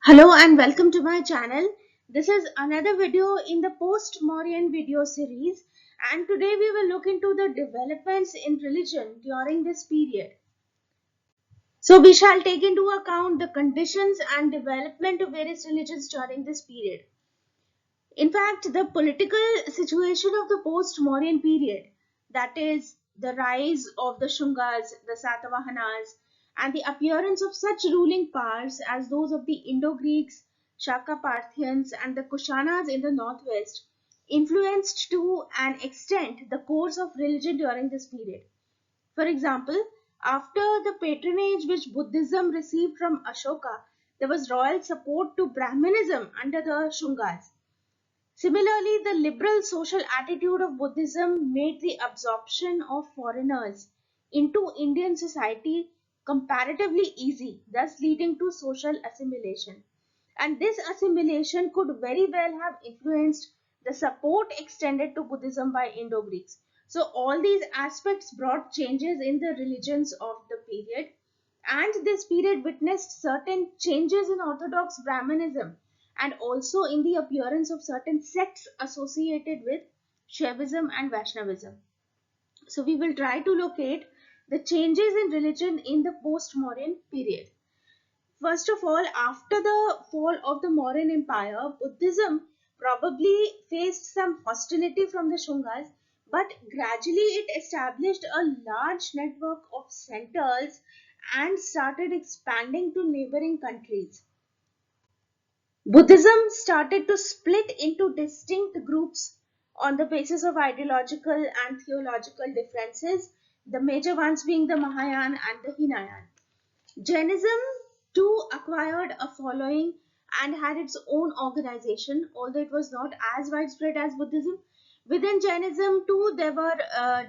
Hello and welcome to my channel. This is another video in the Post Mauryan video series, and today we will look into the developments in religion during this period. So we shall take into account the conditions and development of various religions during this period. In fact, the political situation of the post Mauryan period, that is, the rise of the Shungas, the Satavahanas, and the appearance of such ruling powers as those of the Indo Greeks, Shaka Parthians, and the Kushanas in the northwest, influenced to an extent the course of religion during this period. For example, after the patronage which Buddhism received from Ashoka, there was royal support to Brahmanism under the Shungas. Similarly, the liberal social attitude of Buddhism made the absorption of foreigners into Indian society comparatively easy, thus leading to social assimilation. And this assimilation could very well have influenced the support extended to Buddhism by Indo-Greeks. So all these aspects brought changes in the religions of the period, and this period witnessed certain changes in Orthodox Brahmanism and also in the appearance of certain sects associated with Shaivism and Vaishnavism. So we will try to locate the changes in religion in the post-Mauryan period. First of all, after the fall of the Mauryan Empire, Buddhism probably faced some hostility from the Shungas, but gradually it established a large network of centers and started expanding to neighboring countries. Buddhism started to split into distinct groups on the basis of ideological and theological differences, the major ones being the Mahayana and the Hinayan. Jainism too acquired a following and had its own organization, although it was not as widespread as Buddhism. Within Jainism too, there were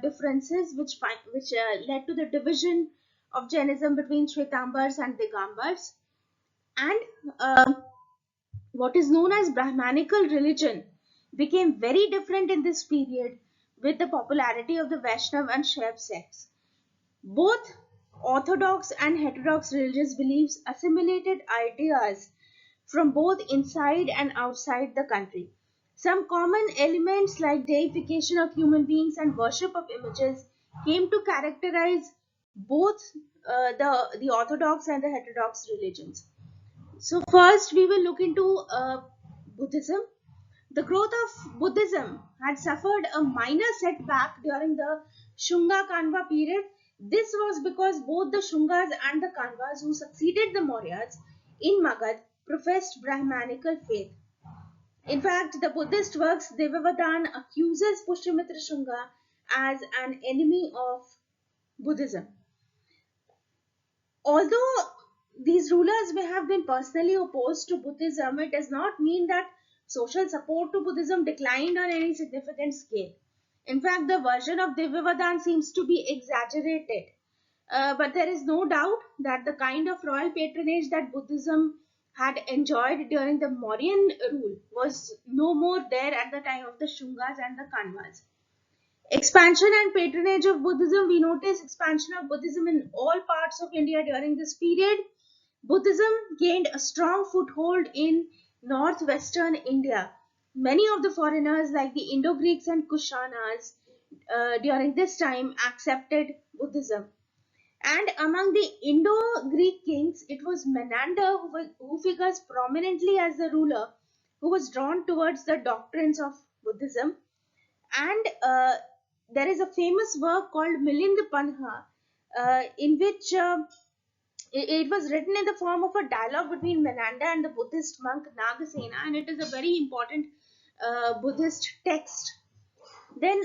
differences which led to the division of Jainism between Shvetambars and Digambars. And what is known as Brahmanical religion became very different in this period with the popularity of the Vaishnav and Shaiv sects. Both orthodox and heterodox religious beliefs assimilated ideas from both inside and outside the country. Some common elements like deification of human beings and worship of images came to characterize both the orthodox and the heterodox religions. So first we will look into Buddhism. The growth of Buddhism had suffered a minor setback during the Shunga Kanva period. This was because both the Shungas and the Kanvas who succeeded the Mauryas in Magad professed Brahmanical faith. In fact, the Buddhist works Devavadan accuses Pushyamitra Shunga as an enemy of Buddhism. Although these rulers may have been personally opposed to Buddhism, it does not mean that social support to Buddhism declined on any significant scale. In fact, the version of Divyavadan seems to be exaggerated. But there is no doubt that the kind of royal patronage that Buddhism had enjoyed during the Mauryan rule was no more there at the time of the Shungas and the Kanvas. Expansion and patronage of Buddhism. We notice expansion of Buddhism in all parts of India during this period. Buddhism gained a strong foothold in northwestern India. Many of the foreigners like the Indo-Greeks and Kushanas during this time accepted Buddhism. And among the Indo-Greek kings, it was Menander who figures prominently as the ruler who was drawn towards the doctrines of Buddhism. And there is a famous work called Milind Panha, in which it was written in the form of a dialogue between Menander and the Buddhist monk Nagasena, and it is a very important Buddhist text. Then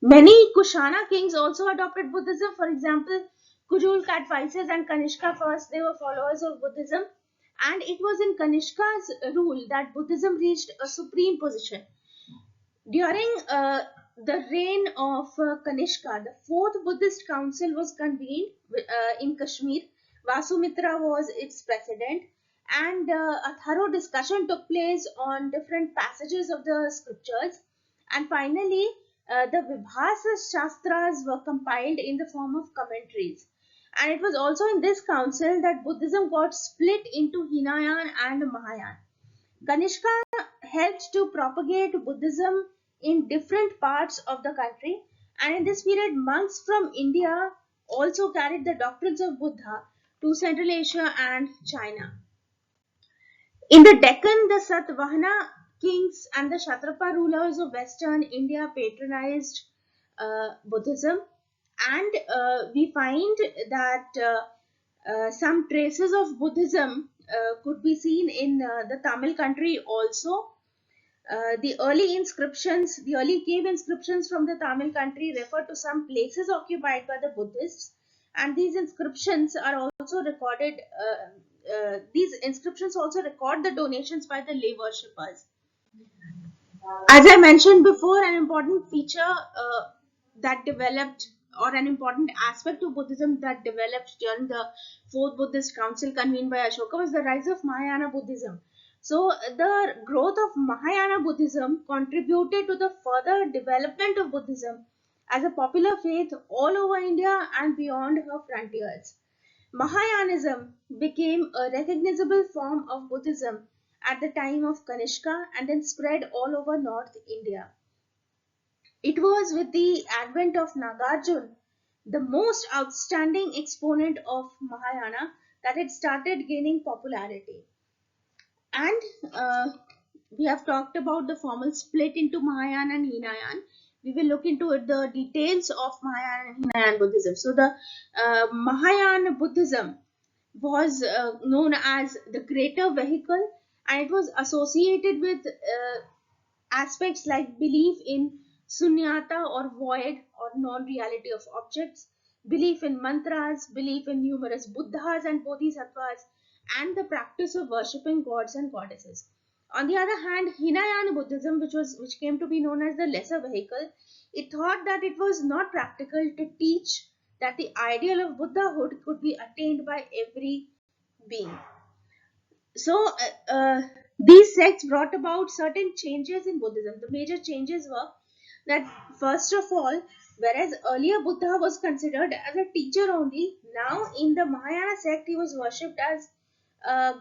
many Kushana kings also adopted Buddhism. For example, Kujul Kadphises and Kanishka first, they were followers of Buddhism, and it was in Kanishka's rule that Buddhism reached a supreme position. During the reign of Kanishka, the fourth Buddhist council was convened in Kashmir. Vasumitra was its president, and a thorough discussion took place on different passages of the scriptures. And finally, the Vibhasa Shastras were compiled in the form of commentaries. And it was also in this council that Buddhism got split into Hinayan and Mahayan. Kanishka helped to propagate Buddhism in different parts of the country, and in this period, monks from India also carried the doctrines of Buddha to Central Asia and China. In the Deccan, the Satvahana kings and the Kshatrapa rulers of Western India patronized Buddhism, and we find that some traces of Buddhism could be seen in the Tamil country also. The early cave inscriptions from the Tamil country refer to some places occupied by the Buddhists, and these inscriptions are also recorded. These inscriptions also record the donations by the lay worshippers. As I mentioned before, an important feature that developed, or an important aspect of Buddhism that developed during the Fourth Buddhist Council convened by Ashoka was the rise of Mahayana Buddhism. So, the growth of Mahayana Buddhism contributed to the further development of Buddhism as a popular faith all over India and beyond her frontiers. Mahayanism became a recognizable form of Buddhism at the time of Kanishka and then spread all over North India. It was with the advent of Nagarjuna, the most outstanding exponent of Mahayana, that it started gaining popularity. And we have talked about the formal split into Mahayana and Hinayan. We will look into the details of Mahayana and Hinayan Buddhism. So, the Mahayana Buddhism was known as the greater vehicle, and it was associated with aspects like belief in sunyata or void or non-reality of objects, belief in mantras, belief in numerous buddhas and bodhisattvas, and the practice of worshipping gods and goddesses. On the other hand, Hinayana Buddhism, which came to be known as the lesser vehicle, it thought that it was not practical to teach that the ideal of Buddhahood could be attained by every being. So, these sects brought about certain changes in Buddhism. The major changes were that, first of all, whereas earlier Buddha was considered as a teacher only, now in the Mahayana sect he was worshipped as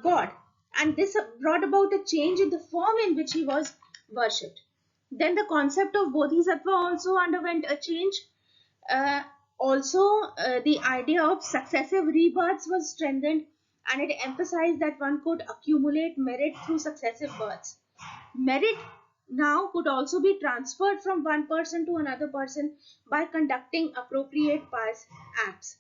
God, and this brought about a change in the form in which he was worshipped. Then the concept of Bodhisattva also underwent a change. Uh, also, the idea of successive rebirths was strengthened, and it emphasized that one could accumulate merit through successive births. Merit now could also be transferred from one person to another person by conducting appropriate pious acts.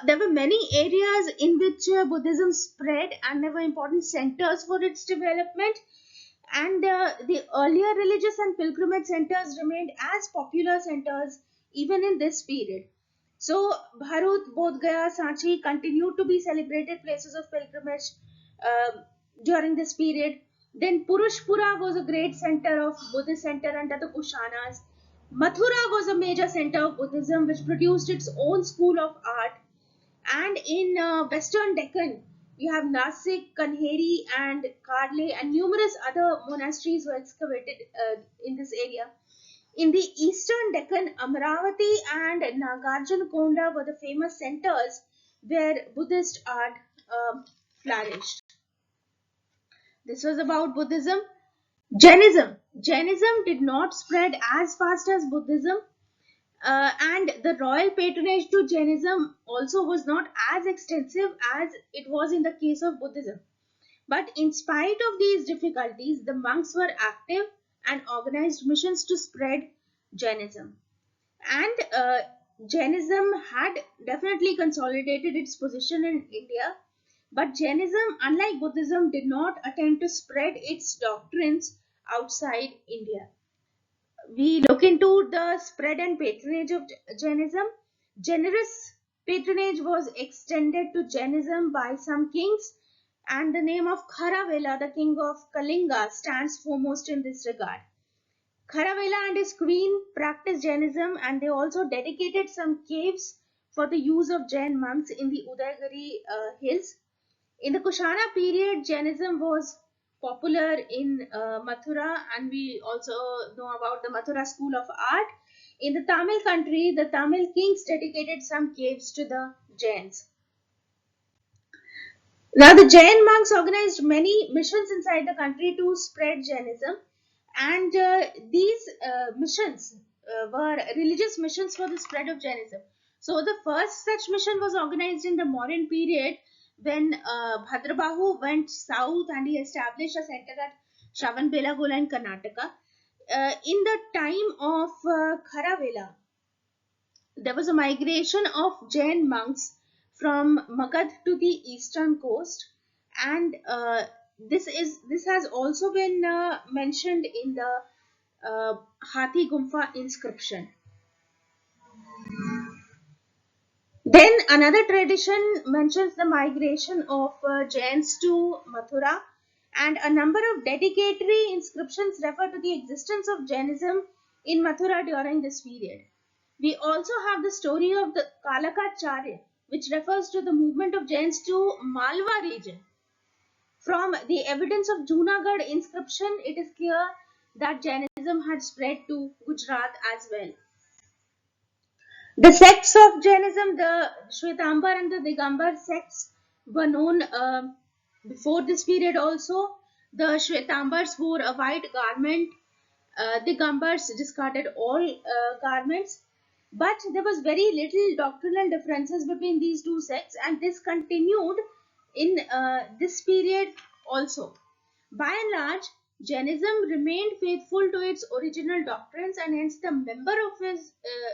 There were many areas in which Buddhism spread, and there were important centers for its development. And the earlier religious and pilgrimage centers remained as popular centers even in this period. So, Bharut, Bodh Gaya, Sanchi continued to be celebrated places of pilgrimage during this period. Then Purushpura was a great center of Buddhist center under the Kushanas. Mathura was a major center of Buddhism which produced its own school of art. And in Western Deccan, we have Nasik, Kanheri, and Karle, and numerous other monasteries were excavated in this area. In the Eastern Deccan, Amravati and Nagarjuna Konda were the famous centers where Buddhist art flourished. This was about Buddhism. Jainism. Jainism did not spread as fast as Buddhism, and the royal patronage to Jainism also was not as extensive as it was in the case of Buddhism. But in spite of these difficulties, the monks were active and organized missions to spread Jainism. And Jainism had definitely consolidated its position in India, but Jainism, unlike Buddhism, did not attempt to spread its doctrines outside India. We look into the spread and patronage of Jainism. Generous patronage was extended to Jainism by some kings, and the name of Kharavela, the king of Kalinga, stands foremost in this regard. Kharavela and his queen practiced Jainism, and they also dedicated some caves for the use of Jain monks in the Udaigiri hills. In the Kushana period, Jainism was popular in Mathura, and we also know about the Mathura school of art. In the Tamil country, the Tamil kings dedicated some caves to the Jains. Now, the Jain monks organized many missions inside the country to spread Jainism, and these missions were religious missions for the spread of Jainism. So, the first such mission was organized in the Mauryan period when Bhadrabahu went south and he established a center at Shravanbelagola in Karnataka. In the time of Kharavela, there was a migration of Jain monks from Magad to the eastern coast, and this has also been mentioned in the Hathi Gumfa inscription. Then another tradition mentions the migration of Jains to Mathura, and a number of dedicatory inscriptions refer to the existence of Jainism in Mathura during this period. We also have the story of the Kalakacharya, which refers to the movement of Jains to Malwa region. From the evidence of Junagadh inscription, it is clear that Jainism had spread to Gujarat as well. The sects of Jainism, the Shwetambar and the Digambar sects, were known before this period also. The Shwetambars wore a white garment, Digambars discarded all garments, but there was very little doctrinal differences between these two sects, and this continued in this period also. By and large, Jainism remained faithful to its original doctrines, and hence the member of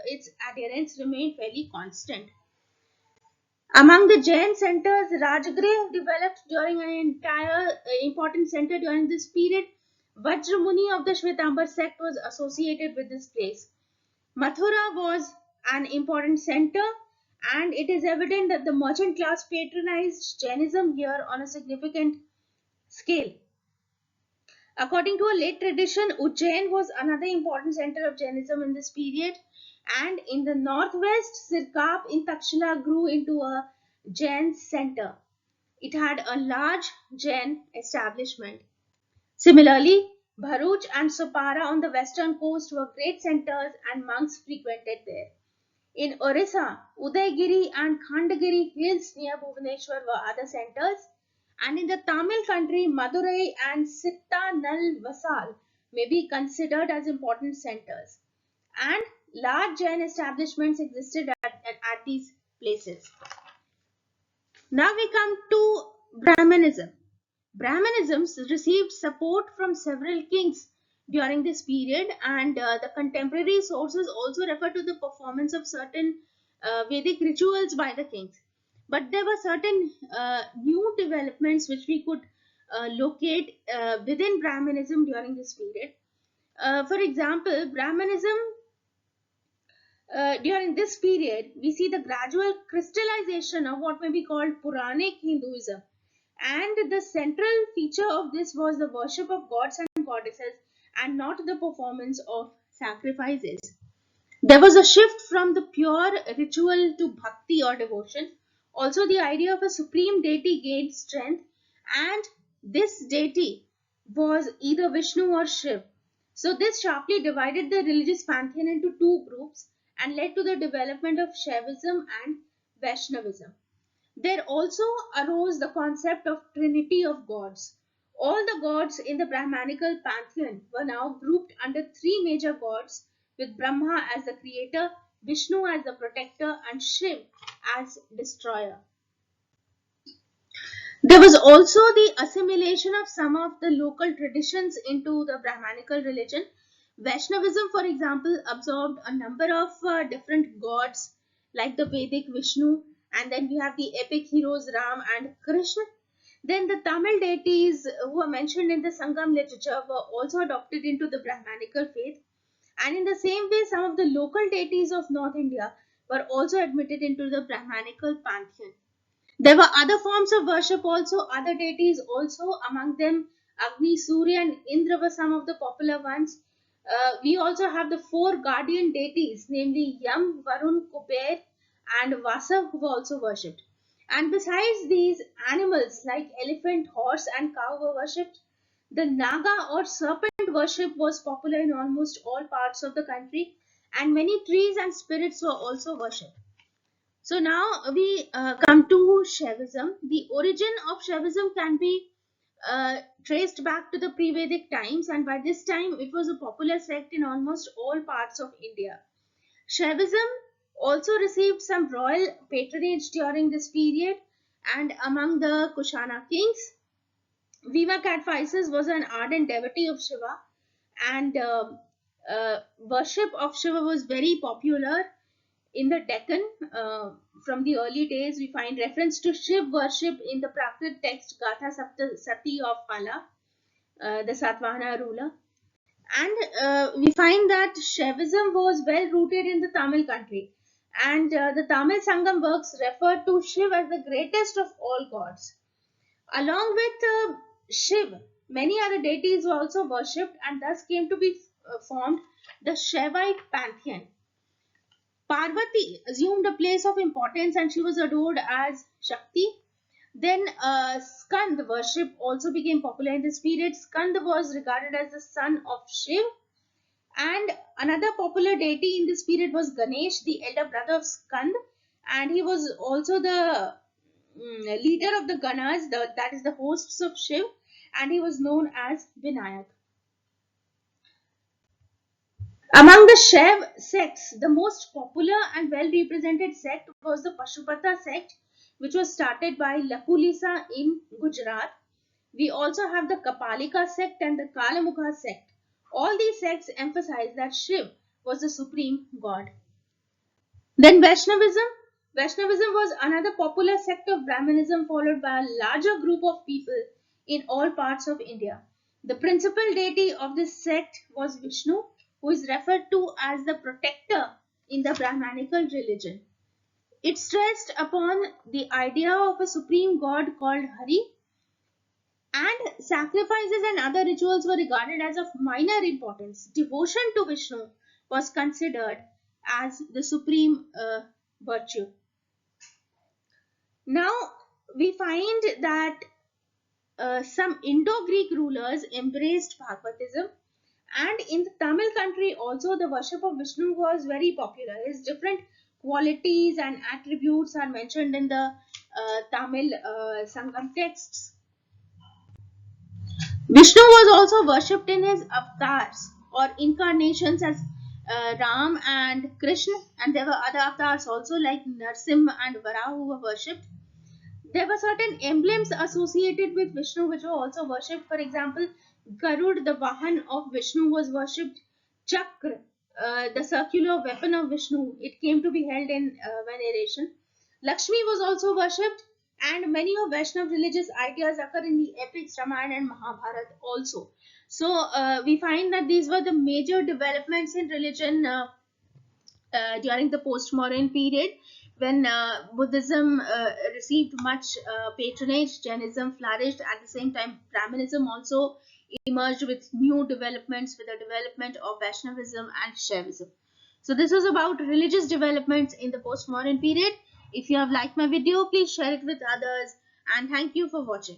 its adherents remained fairly constant. Among the Jain centers, Rajgriha developed during an entire important center during this period. Vajramuni of the Shwetambar sect was associated with this place. Mathura was an important center, and it is evident that the merchant class patronized Jainism here on a significant scale. According to a late tradition, Ujjain was another important center of Jainism in this period, and in the northwest, Sirkap in Takshila grew into a Jain center. It had a large Jain establishment. Similarly, Bharuch and Sopara on the western coast were great centers and monks frequented there. In Orissa, Udaygiri and Khandagiri hills near Bhubaneswar were other centers, and in the Tamil country, Madurai and Sitta Nal Vasal may be considered as important centers, and large Jain establishments existed at these places. Now we come to Brahmanism. Brahmanism received support from several kings during this period, and the contemporary sources also refer to the performance of certain Vedic rituals by the kings. But there were certain new developments which we could locate within Brahmanism during this period. For example, Brahmanism during this period, we see the gradual crystallization of what may be called Puranic Hinduism. And the central feature of this was the worship of gods and goddesses and not the performance of sacrifices. There was a shift from the pure ritual to bhakti or devotion. Also, the idea of a supreme deity gained strength, and this deity was either Vishnu or Shiv. So, this sharply divided the religious pantheon into two groups and led to the development of Shaivism and Vaishnavism. There also arose the concept of Trinity of gods. All the gods in the Brahmanical pantheon were now grouped under three major gods, with Brahma as the creator, Vishnu as the protector, and Shiv as destroyer. There was also the assimilation of some of the local traditions into the Brahmanical religion. Vaishnavism, for example, absorbed a number of different gods like the Vedic Vishnu, and then we have the epic heroes Ram and Krishna. Then the Tamil deities who are mentioned in the Sangam literature were also adopted into the Brahmanical faith. And in the same way, some of the local deities of North India were also admitted into the Brahmanical pantheon. There were other forms of worship also, other deities also, among them Agni, Surya, and Indra were some of the popular ones. We also have the four guardian deities, namely Yam, Varun, Kuber, and Vasa, who were also worshipped. And besides these, animals like elephant, horse, and cow were worshipped. The Naga or serpent worship was popular in almost all parts of the country, and many trees and spirits were also worshipped. So now we come to Shaivism. The origin of Shaivism can be traced back to the pre-Vedic times, and by this time it was a popular sect in almost all parts of India. Shaivism also received some royal patronage during this period, and among the Kushana kings, Viva Cadphises was an ardent devotee of Shiva, and worship of Shiva was very popular in the Deccan. From the early days, we find reference to Shiv worship in the Prakrit text Gatha Sati of Hala, the Satvahana ruler. And we find that Shaivism was well rooted in the Tamil country. And the Tamil Sangam works refer to Shiv as the greatest of all gods. Along with Shiv, many other deities were also worshipped and thus came to be formed the Shaivite pantheon. Parvati assumed a place of importance and she was adored as Shakti. Then Skand worship also became popular in this period. Skand was regarded as the son of Shiv. And another popular deity in this period was Ganesh, the elder brother of Skand. And he was also the leader of the Ganas, that is the hosts of Shiv. And he was known as Vinayak. Among the Shaiv sects, the most popular and well represented sect was the Pashupata sect, which was started by Lakulisa in Gujarat. We also have the Kapalika sect and the Kalamukha sect. All these sects emphasize that Shiv was the supreme god. Then Vaishnavism. Vaishnavism was another popular sect of Brahmanism followed by a larger group of people in all parts of India. The principal deity of this sect was Vishnu, who is referred to as the protector in the Brahmanical religion. It stressed upon the idea of a supreme god called Hari, and sacrifices and other rituals were regarded as of minor importance. Devotion to Vishnu was considered as the supreme virtue. Now we find that some Indo-Greek rulers embraced Bhagavatism, and in the Tamil country also the worship of Vishnu was very popular. His different qualities and attributes are mentioned in the Tamil Sangam texts. Vishnu was also worshipped in his avatars or incarnations as Ram and Krishna, and there were other avatars also like Narsimha and Varaha who were worshipped. There were certain emblems associated with Vishnu which were also worshipped. For example, Garud, the Vahan of Vishnu, was worshipped. Chakra, the circular weapon of Vishnu, it came to be held in veneration. Lakshmi was also worshipped, and many of Vaishnav religious ideas occur in the epics Ramayana and Mahabharata also. So we find that these were the major developments in religion during the Post Mauryan period, when Buddhism received much patronage, Jainism flourished. At the same time, Brahmanism also emerged with new developments, with the development of Vaishnavism and Shaivism. So this was about religious developments in the Post Mauryan period. If you have liked my video, please share it with others, and thank you for watching.